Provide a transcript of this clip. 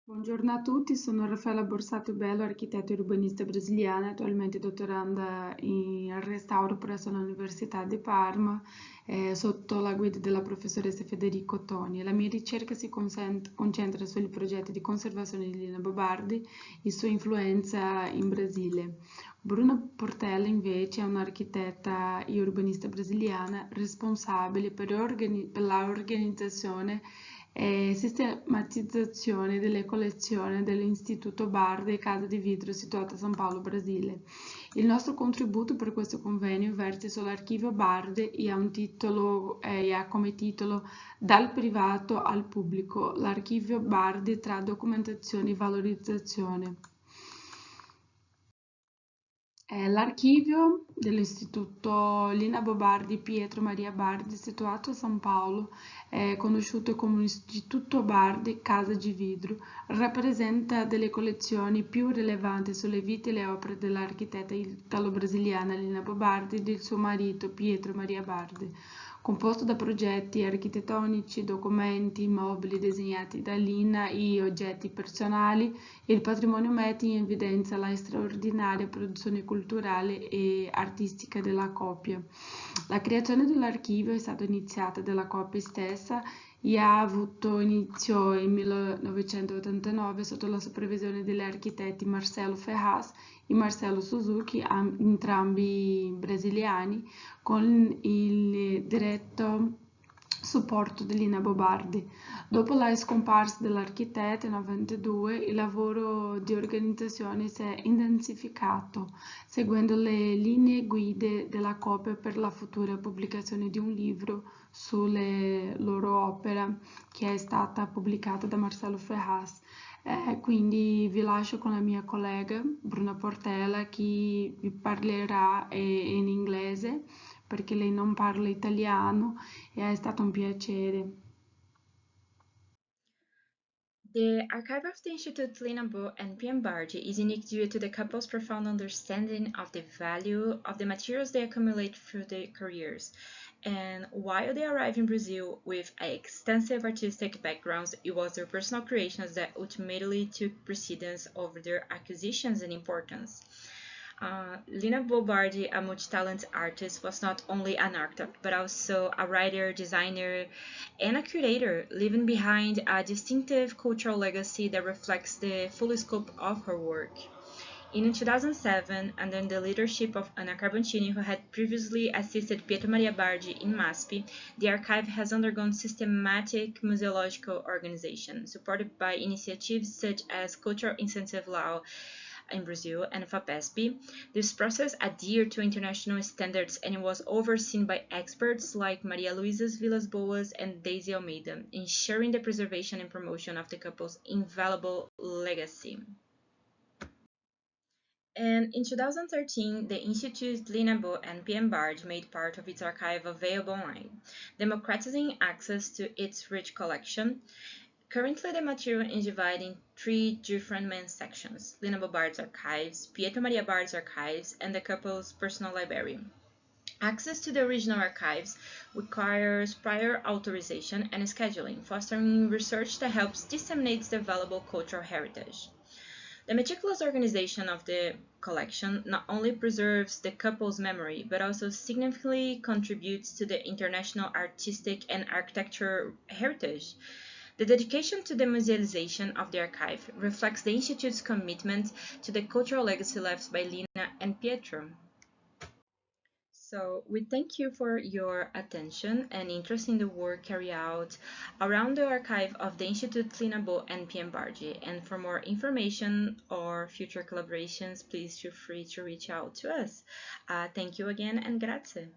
Buongiorno a tutti, sono Rafaela Borsato Belo, architetto e urbanista brasiliana, attualmente dottoranda in restauro presso l'Università di Parma, sotto la guida della professoressa Federico Toni. La mia ricerca si concentra sui progetti di conservazione di linea Bardi e sua influenza in Brasile. Bruna Portela invece è un'architetta e urbanista brasiliana responsabile per l'organizzazione e sistematizzazione delle collezioni dell'Istituto Bardi Casa di Vidro situato a San Paolo, Brasile. Il nostro contributo per questo convegno verte sull'archivio Bardi e ha come titolo Dal privato al pubblico, l'archivio Bardi tra documentazione e valorizzazione. L'archivio dell'Istituto Lina Bobardi Pietro Maria Bardi, situato a San Paolo, conosciuto come Istituto Bardi Casa di Vidro, rappresenta delle collezioni più rilevanti sulle vite e le opere dell'architetta italo-brasiliana Lina Bobardi e del suo marito Pietro Maria Bardi, composto da progetti architettonici, documenti, mobili disegnati da Lina e oggetti personali. Il patrimonio mette in evidenza la straordinaria produzione culturale e artistica della coppia. La creazione dell'archivio è stata iniziata dalla coppia stessa e ha avuto inizio nel 1989 sotto la supervisione degli architetti Marcelo Ferraz e Marcelo Suzuki, entrambi brasiliani, con il diretto supporto di Lina Bobardi. Dopo la scomparsa dell'architetto nel 1992, il lavoro di organizzazione si è intensificato, seguendo le linee guida della coppia per la futura pubblicazione di un libro sulle loro opere, che è stata pubblicata da Marcelo Ferraz. Quindi vi lascio con la mia collega Bruna Portela che vi parlerà in inglese perché lei non parla italiano e è stato un piacere. The archive of the Institute Linabo and PM Bardi is unique due to the couple's profound understanding of the value of the materials they accumulate through their careers. And while they arrived in Brazil with extensive artistic backgrounds, it was their personal creations that ultimately took precedence over their acquisitions and importance. Lina Bobardi, a multi-talented artist, was not only an architect but also a writer, designer, and a curator, leaving behind a distinctive cultural legacy that reflects the full scope of her work. In 2007, under the leadership of Anna Carboncini, who had previously assisted Pietro Maria Bardi in MASP, the archive has undergone systematic museological organization, supported by initiatives such as Cultural Incentive Law in Brazil and FAPESP. This process adhered to international standards and was overseen by experts like Maria Luisa Vilas Boas and Daisy Almeida, ensuring the preservation and promotion of the couple's invaluable legacy. And in 2013, the Institute Linabo and PM Bard made part of its archive available online, democratizing access to its rich collection. Currently, the material is divided in three different main sections: Linabo Bard's archives, Pietro Maria Bard's archives, and the couple's personal library. Access to the original archives requires prior authorization and scheduling, fostering research that helps disseminate the valuable cultural heritage. The meticulous organization of the collection not only preserves the couple's memory, but also significantly contributes to the international artistic and architectural heritage. The dedication to the musealization of the archive reflects the Institute's commitment to the cultural legacy left by Lina and Pietro. So we thank you for your attention and interest in the work carried out around the archive of the Institute Linabo and PM Bardi. And for more information or future collaborations, please feel free to reach out to us. Thank you again and grazie.